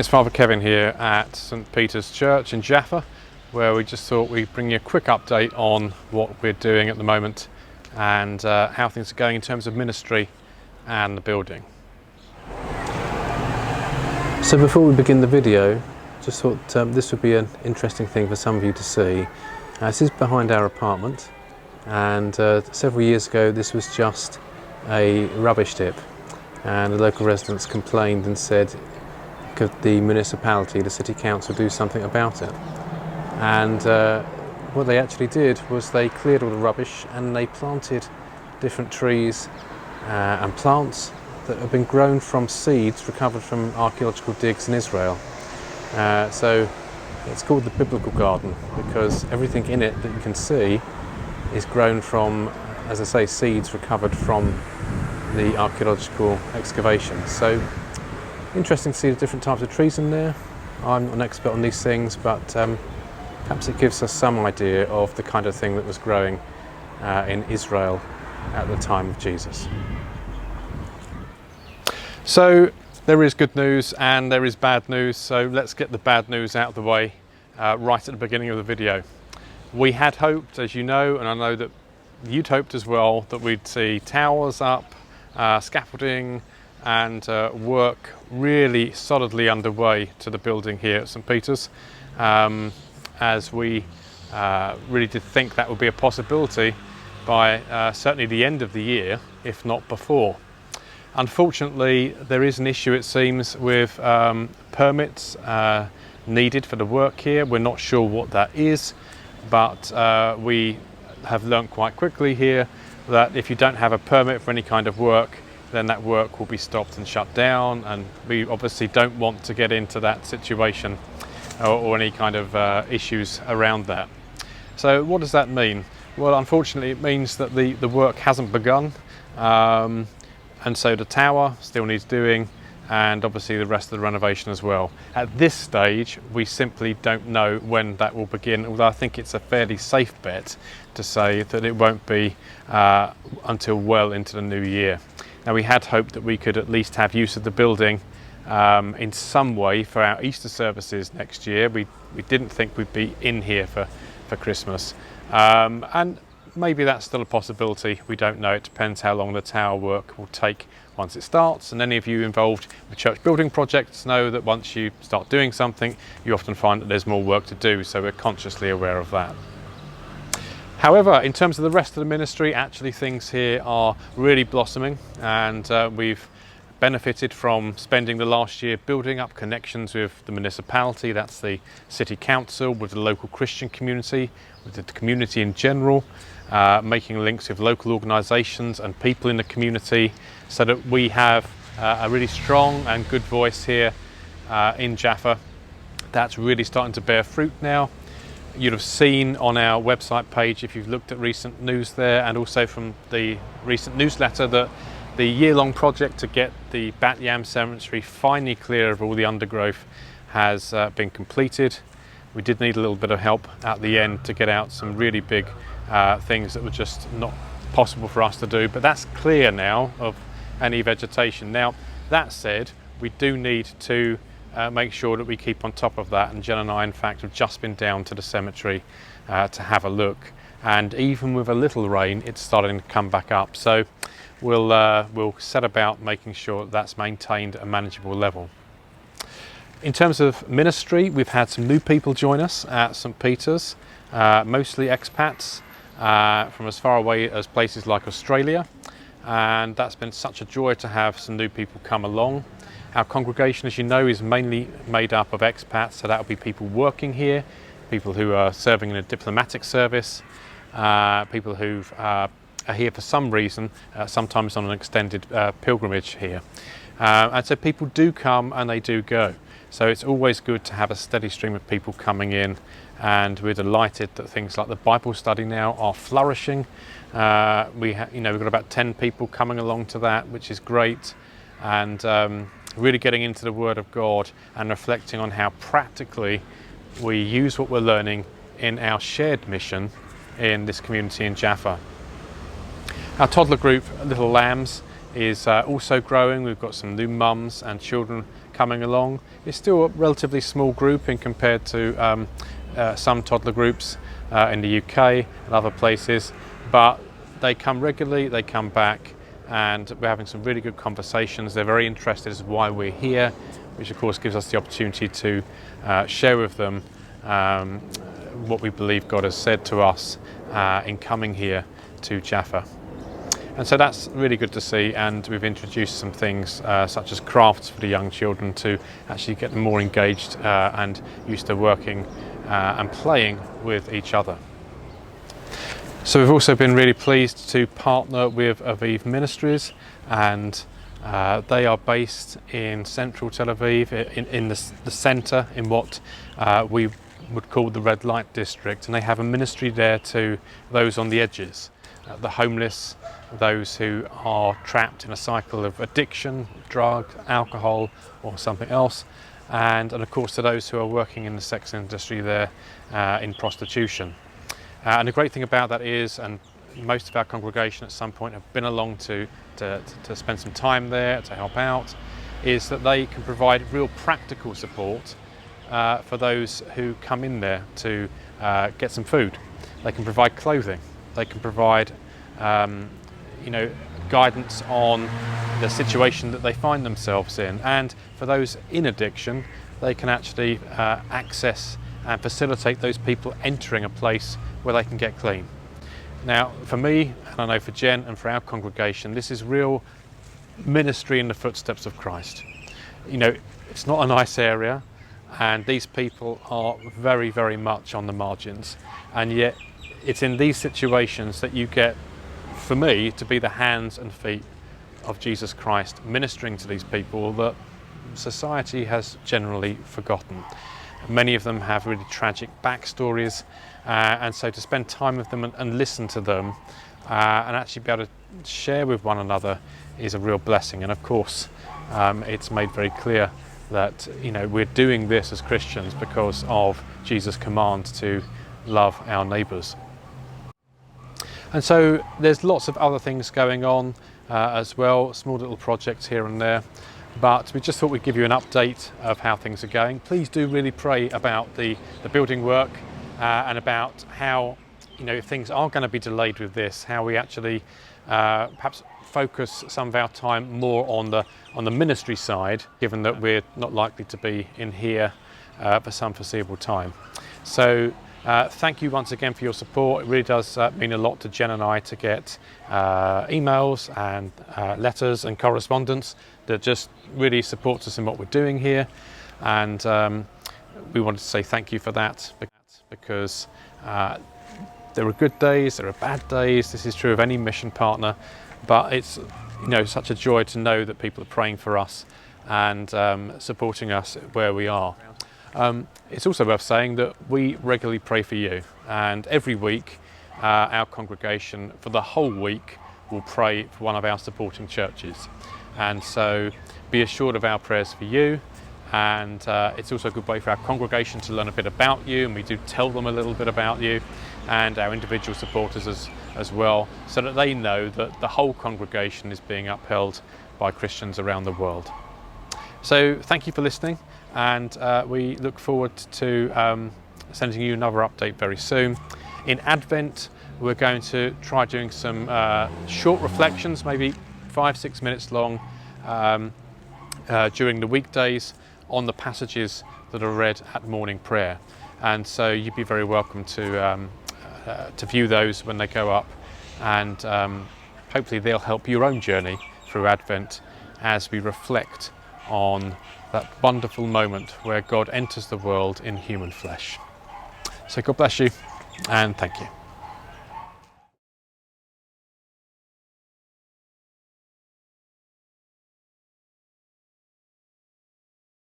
It's Father Kevin here at St Peters Church in Jaffa, where we just thought we'd bring you a quick update on what we're doing at the moment and how things are going in terms of ministry and the building. So before we begin the video, just thought this would be an interesting thing for some of you to see. This is behind our apartment, and several years ago this was just a rubbish tip, and the local residents complained and said, could the municipality, the city council, do something about it? And what they actually did was they cleared all the rubbish and they planted different trees and plants that have been grown from seeds recovered from archaeological digs in Israel. So it's called the Biblical Garden because everything in it that you can see is grown from, as I say, seeds recovered from the archaeological excavations. So interesting to see the different types of trees in there. I'm not an expert on these things, but perhaps it gives us some idea of the kind of thing that was growing in Israel at the time of Jesus. So there is good news and there is bad news, so let's get the bad news out of the way right at the beginning of the video. We had hoped, as you know, and I know that you'd hoped as well, that we'd see towers up, scaffolding and work really solidly underway to the building here at St Peters, as we really did think that would be a possibility by certainly the end of the year, if not before. Unfortunately, there is an issue, it seems, with permits needed for the work here. We're not sure what that is, but we have learnt quite quickly here that if you don't have a permit for any kind of work, then that work will be stopped and shut down, and we obviously don't want to get into that situation or any kind of issues around that. So what does that mean? Well, unfortunately it means that the work hasn't begun, and so the tower still needs doing, and obviously the rest of the renovation as well. At this stage we simply don't know when that will begin, although I think it's a fairly safe bet to say that it won't be until well into the new year. Now, we had hoped that we could at least have use of the building in some way for our Easter services next year. We didn't think we'd be in here for Christmas, and maybe that's still a possibility. We don't know. It depends how long the tower work will take once it starts, and any of you involved with church building projects know that once you start doing something, you often find that there's more work to do, so we're consciously aware of that. However, in terms of the rest of the ministry, actually things here are really blossoming, and we've benefited from spending the last year building up connections with the municipality, that's the city council, with the local Christian community, with the community in general, making links with local organisations and people in the community so that we have a really strong and good voice here in Jaffa. That's really starting to bear fruit now. You'd have seen on our website page, if you've looked at recent news there, and also from the recent newsletter, that the year-long project to get the Bat Yam Cemetery finally clear of all the undergrowth has been completed. We did need a little bit of help at the end to get out some really big things that were just not possible for us to do, but that's clear now of any vegetation. Now, that said, we do need to make sure that we keep on top of that, and Jen and I in fact have just been down to the cemetery to have a look, and even with a little rain it's starting to come back up, so we'll set about making sure that's maintained at a manageable level. In terms of ministry, we've had some new people join us at St Peters, mostly expats from as far away as places like Australia, and that's been such a joy to have some new people come along. Our congregation, as you know, is mainly made up of expats, so that will be people working here, people who are serving in a diplomatic service, people who are here for some reason, sometimes on an extended pilgrimage here. And so people do come and they do go. So it's always good to have a steady stream of people coming in, and we're delighted that things like the Bible study now are flourishing. We've got about 10 people coming along to that, which is great, and really getting into the Word of God and reflecting on how practically we use what we're learning in our shared mission in this community in Jaffa. Our toddler group, Little Lambs, is also growing. We've got some new mums and children coming along. It's still a relatively small group in compared to some toddler groups in the UK and other places, but they come regularly, they come back, and we're having some really good conversations. They're very interested as to why we're here, which of course gives us the opportunity to share with them what we believe God has said to us in coming here to Jaffa. And so that's really good to see, and we've introduced some things such as crafts for the young children to actually get them more engaged and used to working and playing with each other. So we've also been really pleased to partner with Aviv Ministries, and they are based in central Tel Aviv, in the centre, in what we would call the red light district, and they have a ministry there to those on the edges, the homeless, those who are trapped in a cycle of addiction, drug, alcohol or something else, and of course to those who are working in the sex industry there in prostitution. And the great thing about that is, and most of our congregation at some point have been along to spend some time there to help out, is that they can provide real practical support for those who come in there to get some food. They can provide clothing, they can provide guidance on the situation that they find themselves in, and for those in addiction they can actually access and facilitate those people entering a place where they can get clean. Now for me, and I know for Jen and for our congregation, this is real ministry in the footsteps of Christ. It's not a nice area, and these people are very, very much on the margins, and yet it's in these situations that you get, for me, to be the hands and feet of Jesus Christ, ministering to these people that society has generally forgotten. Many of them have really tragic backstories, and so to spend time with them and listen to them and actually be able to share with one another is a real blessing. And of course it's made very clear that we're doing this as Christians because of Jesus' command to love our neighbours. And so there's lots of other things going on as well, small little projects here and there, but we just thought we'd give you an update of how things are going. Please do really pray about the building work and about how, if things are going to be delayed with this, how we actually perhaps focus some of our time more on the ministry side, given that we're not likely to be in here for some foreseeable time. So thank you once again for your support. It really does mean a lot to Jen and I to get emails and letters and correspondence that just really supports us in what we're doing here, and we wanted to say thank you for that, because there are good days, there are bad days. This is true of any mission partner, but it's such a joy to know that people are praying for us and supporting us where we are. It's also worth saying that we regularly pray for you, and every week our congregation for the whole week will pray for one of our supporting churches, and so be assured of our prayers for you. And it's also a good way for our congregation to learn a bit about you, and we do tell them a little bit about you, and our individual supporters as well, so that they know that the whole congregation is being upheld by Christians around the world. So thank you for listening, and we look forward to sending you another update very soon. In Advent, we're going to try doing some short reflections, maybe 5-6 minutes long, during the weekdays on the passages that are read at morning prayer. And so you'd be very welcome to view those when they go up, and hopefully they'll help your own journey through Advent as we reflect on that wonderful moment where God enters the world in human flesh. So God bless you, and thank you.